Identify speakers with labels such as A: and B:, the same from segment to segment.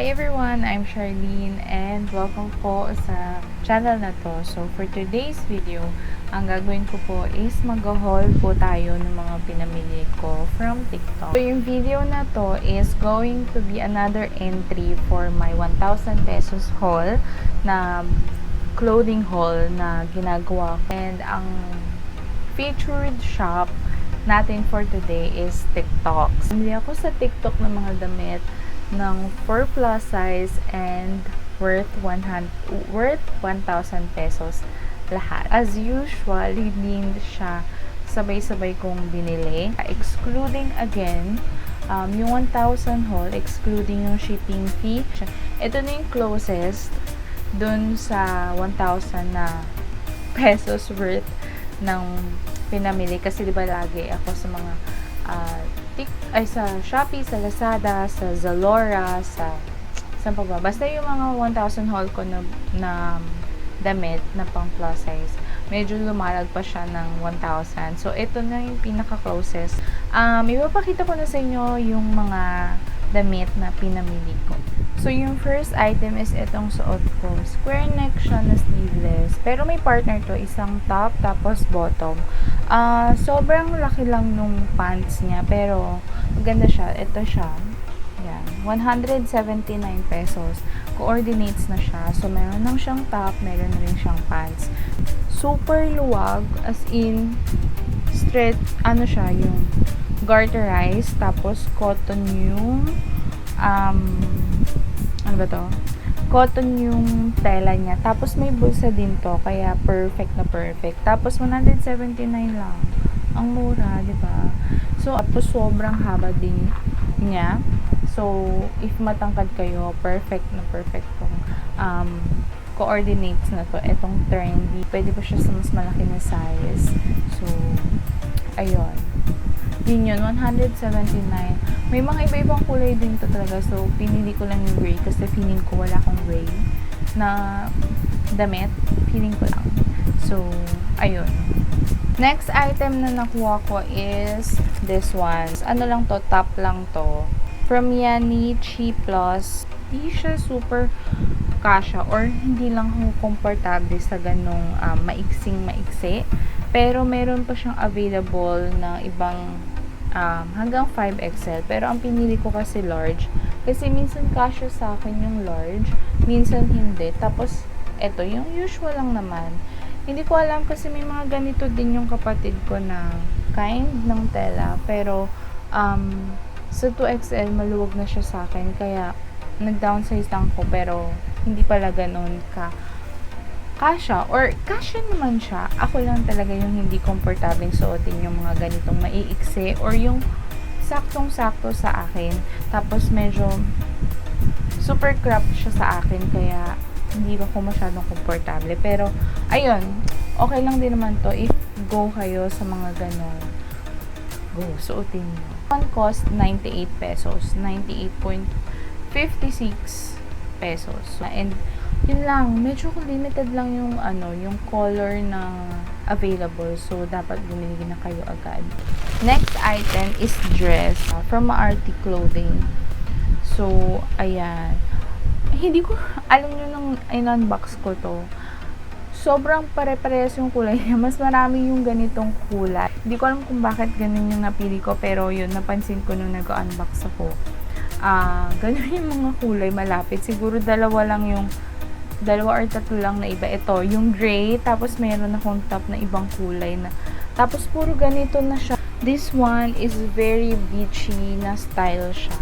A: Hi everyone! I'm Charlene and welcome po sa channel na to. So for today's video, ang gagawin ko po is mag-haul po tayo ng mga pinamili ko from TikTok. So yung video na to is going to be another entry for my 1,000 pesos haul na clothing haul na ginagawa ko. And ang featured shop natin for today is TikTok. Bumili ako sa TikTok ng mga damit ng 4 plus size and worth 1,000 pesos lahat. As usual, hindi siya sabay-sabay kong binili. Excluding again, yung 1,000 haul, excluding yung shipping fee. Ito na yung closest dun sa 1,000 na pesos worth ng pinamili. Kasi diba lagi ako sa mga sa Shopee, sa Lazada, sa Zalora, saan pa ba? Basta yung mga 1,000 haul ko na damit na pang plus size, medyo lumalag pa siya ng 1,000. So, ito na yung pinaka-closest. Ipapakita ko na sa inyo yung mga damit na pinamili ko. So, yung first item is itong suot ko. Square neck siya na sleeveless. Pero may partner to, isang top, tapos bottom. Sobrang laki lang nung pants niya, pero maganda siya. Ito siya. Yan. 179 pesos. Coordinates na siya. So, meron lang siyang top, meron rin siyang pants. Super luwag, as in, straight, siya, yung garterized, tapos cotton yung, ano ba to? Cotton yung tela niya. Tapos may bulsa din to, kaya perfect na perfect. Tapos 179 lang. Ang mura, 'di ba? So, tapos sobrang haba din niya. So, if matangkad kayo, perfect na perfect tong coordinates na to. Etong trendy. Pwede pa siya sa mas malaki na size. So, ayun. Yun yun, 179. May mga iba-ibang kulay din to talaga. So, pinili ko lang yung gray kasi feeling ko wala akong gray na damit. Feeling ko lang. So, ayun. Next item na nakuha ko is this one. Ano lang to? Top lang to. From Yanichi Plus. Hindi siya super kasha or hindi lang komportable sa ganong maiksing-maiksi. Pero meron pa siyang available na ibang hanggang 5XL. Pero ang pinili ko kasi large. Kasi minsan kasya sa akin yung large. Minsan hindi. Tapos, eto, yung usual lang naman. Hindi ko alam kasi may mga ganito din yung kapatid ko na kind ng tela. Pero, sa 2XL, maluwag na siya sa akin. Kaya, nag-downsize lang ko. Pero, hindi pala ganun kasha or kasha naman siya. Ako lang talaga yung hindi komportableng suotin yung mga ganitong maiiksi or yung saktong-sakto sa akin. Tapos medyo super crop siya sa akin kaya hindi ako masyadong komportable. Pero ayun, okay lang din naman to if go kayo sa mga ganon. Go, suotin nyo. One cost 98 pesos. 98.56 pesos. And yun lang, medyo limited lang yung yung color na available. So, dapat bumili na kayo agad. Next item is dress from Maarte Clothing. So, ayan. Hindi ko, alam nyo nung in-unbox ko to, sobrang pare-parehas yung kulay niya. Mas marami yung ganitong kulay. Hindi ko alam kung bakit ganun yung napili ko, pero yun, napansin ko nung nag-unbox ako. Ganun yung mga kulay malapit. Siguro dalawa or tatlo lang na iba. Ito, yung gray, tapos meron akong top na ibang kulay na. Tapos puro ganito na siya. This one is very beachy na style siya.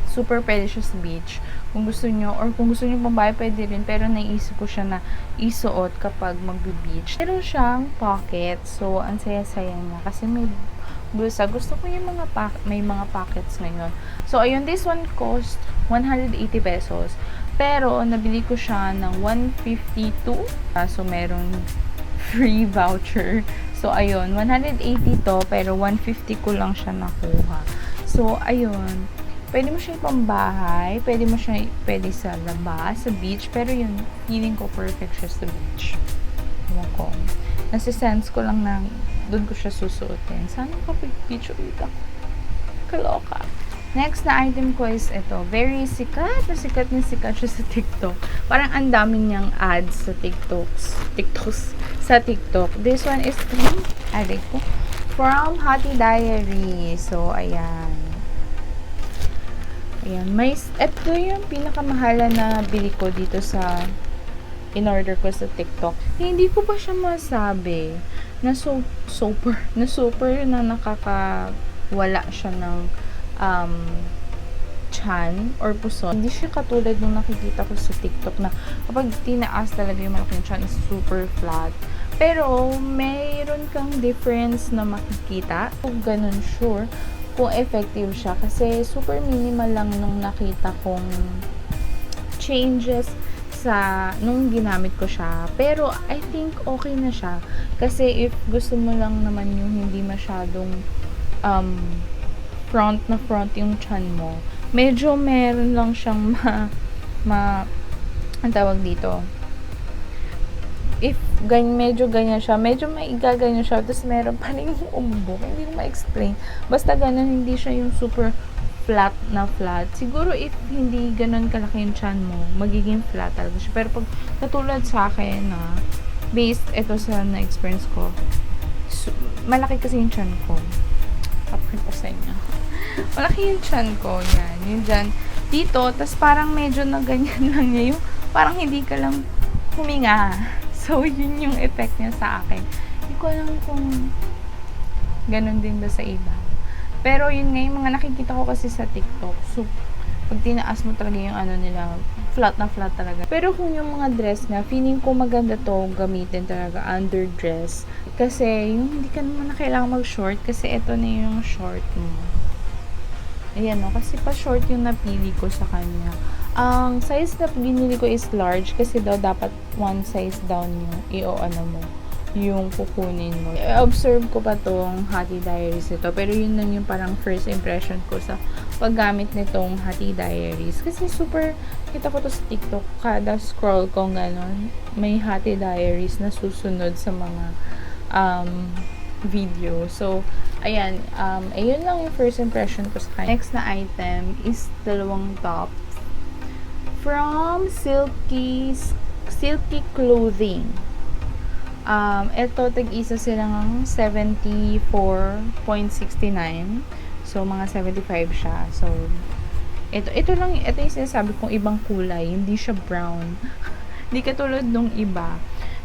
A: Super pwede siya sa beach. Kung gusto nyo, or kung gusto nyo pambahay, pwede rin. Pero naisip ko siya na isuot kapag mag-beach. Meron siyang pocket. So, ang saya-saya niya. Kasi may bulsa. Gusto ko yung may mga pockets ngayon. So, ayun, this one cost 180 pesos. Pero, nabili ko siya ng 152. So, meron free voucher. So, ayun, 180 to, pero 150 ko lang siya nakuha. So, ayun, pwede mo siya pambahay, pwede sa labas, sa beach, pero yun, feeling ko perfect siya sa beach. Ewan ko. Nasa-sense ko lang na doon ko siya susuotin. Sana kapag beach ulit ako. Kaloka. Next na item ko is ito. Very sikat na sikat siya sa TikTok. Parang ang dami niyang ads sa sa TikTok. This one is from Hati Diary. So, ayan. Ayan. Ito yung pinakamahala na bili ko dito sa in-order ko sa TikTok. Hindi ko pa siya masabi na super na nakakawala siya ng chan or puson. Hindi siya katulad nung nakikita ko sa TikTok na kapag tinaas talaga yung malaking chan is super flat. Pero, mayroon kang difference na makikita. Kung ganun sure kung effective siya. Kasi, super minimal lang nung nakita kong changes nung ginamit ko siya. Pero, I think okay na siya. Kasi, if gusto mo lang naman yung hindi masyadong front yung chan mo, medyo meron lang siyang ang tawag dito, if medyo ganyan siya, medyo maigaganyan siya, tapos meron pa rin umubok, hindi ko ma-explain, basta ganun, hindi siya yung super flat na flat. Siguro if hindi ganun kalaki yung chan mo, magiging flat talaga siya. Pero pag katulad sa akin na based ito sa na-experience ko, malaki kasi yung chan ko. Upload ko sa inyo. Malaki yung chan ko, yan. Yun dyan. Dito, tas parang medyo na ganyan lang niya. Yung parang hindi ka lang huminga. So, yun yung effect niya sa akin. Hindi ko alam kung ganun din ba sa iba. Pero yun nga, yung mga nakikita ko kasi sa TikTok. So, pag tinaas mo talaga yung ano nila, flat na flat talaga. Pero kung yung mga dress nga, feeling ko maganda to gamitin talaga under dress. Kasi, yung hindi ka naman na kailangan mag-short kasi ito na yung short mo. Ayan no, kasi pa short yung napili ko sa kanya. Ang size na binili ko is large kasi daw dapat one size down yung yung kukunin mo. I-observe ko pa tong Hati Diaries ito, pero yun lang yung parang first impression ko sa paggamit nitong Hati Diaries. Kasi super, kita ko to sa TikTok, kada scroll ko gano'n, may Hati Diaries na susunod sa mga video. So, ayan, ayun lang yung first impression ko sa kanya. Next na item is dalawang top from Silky Clothing. Ito, tag-isa silang 74.69. So, mga 75 siya. So, ito yung sinasabi kong ibang kulay. Hindi siya brown. Hindi katulad nung iba.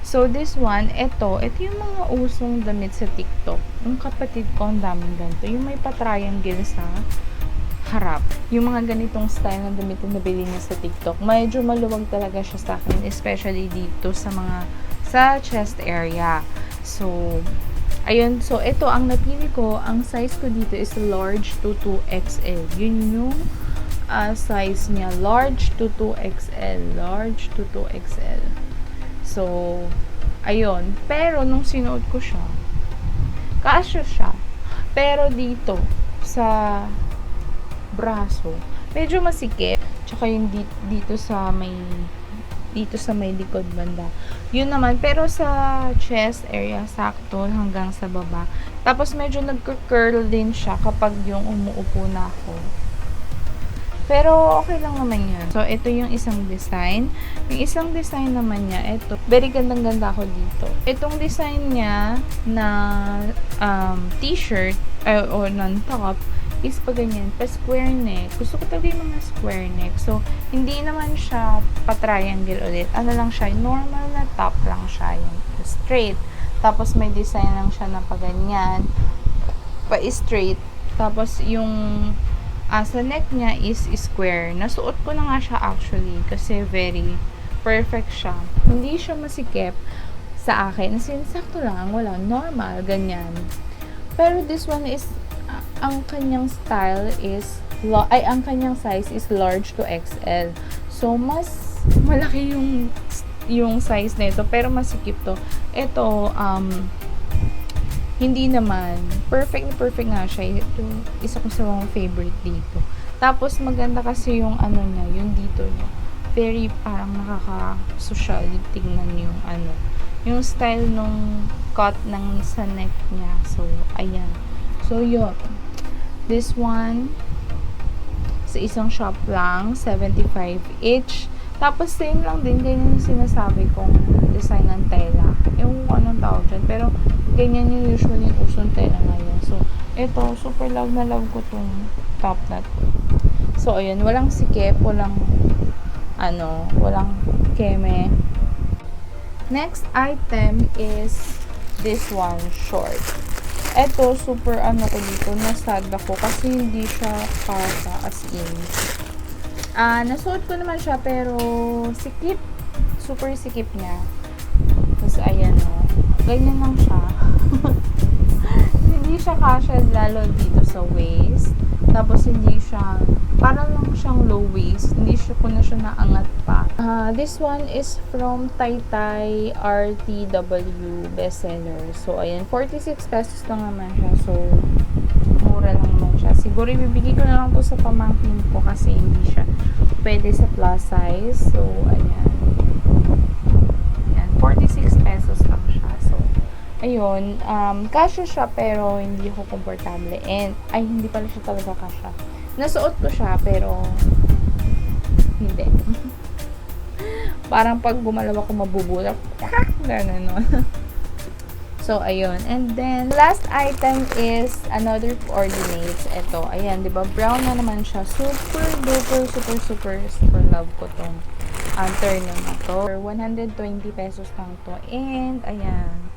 A: So, this one, ito yung mga usong damit sa TikTok. Yung kapatid ko, ang daming ganito. Yung may pa-triangle sa harap. Yung mga ganitong style ng damit na nabili niya sa TikTok. Medyo maluwag talaga siya sa akin, especially dito sa chest area. So, ayun. So, ito, ang napili ko, ang size ko dito is large to 2XL. Yun yung size niya. Large to 2XL. Large to 2XL. So, ayun. Pero, nung sinuot ko siya, kasya siya. Pero dito, sa braso, medyo masikip. Tsaka yung dito sa may likod banda. Yun naman, pero sa chest area, sakto hanggang sa baba. Tapos medyo nagka-curl din siya kapag yung umuupo na ako. Pero okay lang naman yun. So, ito yung isang design. Yung isang design naman niya, ito. Very gandang-ganda ako dito. Itong design niya na t-shirt or non-top is pa ganyan, pa square neck. Gusto ko talaga yung mga square neck. So, hindi naman siya pa-triangle ulit. Ano lang siya, normal na top lang siya. Yung straight. Tapos, may design lang siya na pa ganyan. Pa-straight. Tapos, yung sa neck niya is square. Nasuot ko na nga siya actually kasi very perfect siya. Hindi siya masikip sa akin. Sinsakto lang, wala, normal, ganyan. Pero this one is ang kanyang style is ang kanyang size is large to XL. So, mas malaki yung size nito pero masikip to. Ito, hindi naman. Perfect nga siya. Ito, isa ko sa mga favorite dito. Tapos, maganda kasi yung niya, yung dito niya. Very parang nakaka-social yung tingnan yung style nung cut ng sa neck niya. So, ayan. So, yun. This one, Sa isang shop lang, 75 each. Tapos, same lang din, ganyan yung sinasabi kong design ng tela. Yung anong tawag dyan. Pero, ganyan yung usually yung usong tela ngayon. So, ito, super love na love ko tong top na to. So, ayun, walang sikip, walang keme. Next item is this one, short. Ito, super ko dito, nasad ako kasi hindi siya kasha as in. Nasuot ko naman siya, pero sikip. Super sikip niya. Tapos, ayan o. Ganyan lang siya. Hindi siya kasha lalo dito sa waist. Tapos, hindi siya, parang lang siyang low waist. Hindi siya ko na siya naangat pa. This one is from Taytay RTW bestseller. So, ayan. 46 pesos lang naman siya. So, mura lang naman siya. Siguro, ibibigay ko na lang to sa pamangkin ko kasi hindi siya pwede sa plus size. So, ayan. Ayan. 46 pesos lang siya. So, ayun. Kasya siya pero hindi ako komportable. And, hindi pala siya talaga kasya. Nasuot ko siya pero hindi. Parang pag gumalaw ako mabubulak. Ganun, no? So, ayun. And then, last item is another coordinates. Ito, ayan, di ba? Brown na naman siya. Super love ko tong turn na to. 120 pesos lang to. And, ayan,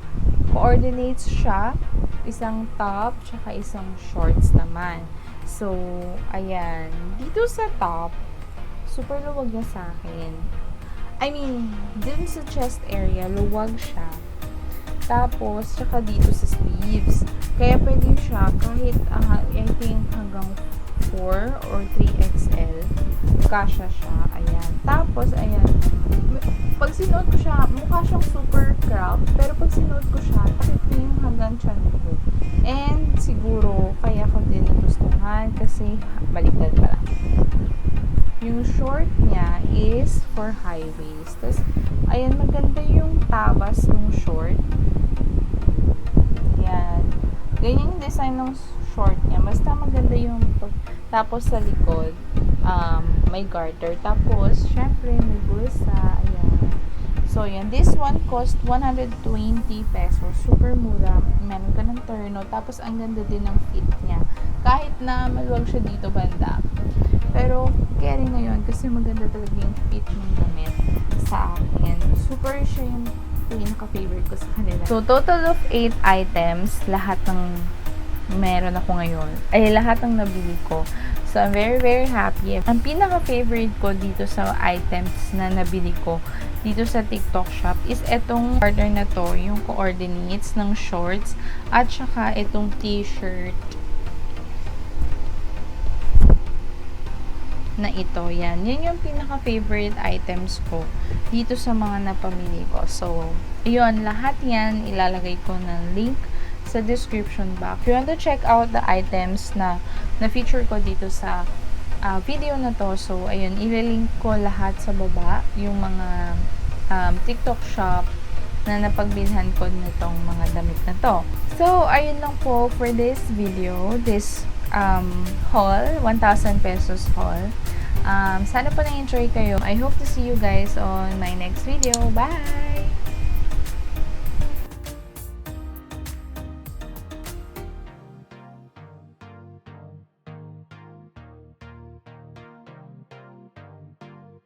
A: coordinates siya. Isang top, tsaka isang shorts naman. So, ayan. Dito sa top, super luwag na sa akin. I mean, dun sa chest area, luwag siya. Tapos, tsaka dito sa sleeves. Kaya pwede siya kahit, I think, hanggang 4 or 3XL. Kasya siya. Ayan. Tapos, ayan. Pag sinuot ko siya, mukha siyang super crop. Pero pag sinuot ko siya, takit ko yung hanggang chan ko. And, siguro, kaya ko din nagustuhan kasi, baliktad pala. Yung short niya is for high waist. Tapos, ayan, maganda yung tabas ng short. Yan. Ganyan yung design ng short niya. Basta maganda yung tapos sa likod, may garter. Tapos, syempre, may bulsa. Ayan. So, yan. This one cost 120 pesos. Super mura. Meron ka ng turno. Tapos, ang ganda din ng fit niya. Kahit na maluwag siya dito banda. Pero, carry ngayon kasi maganda talaga yung fit ng damit sa akin. Super siya yung pinaka-favorite ko sa kanila. So, total of 8 items. Lahat ng meron ako ngayon. Ay, lahat ng nabili ko. So, I'm very happy. Ang pinaka-favorite ko dito sa items na nabili ko dito sa TikTok shop is etong order na to, yung coordinates ng shorts at saka itong t-shirt na ito. Yan yung pinaka-favorite items ko dito sa mga napamili ko. So, yun, lahat yan ilalagay ko ng link sa description box. If you want to check out the items na feature ko dito sa video na to, so, ayun, ililink ko lahat sa baba, yung mga TikTok shop na napagbilhan ko nitong mga damit na to. So, ayun lang po for this video, this haul, 1,000 pesos haul. Sana po na-enjoy kayo. I hope to see you guys on my next video. Bye!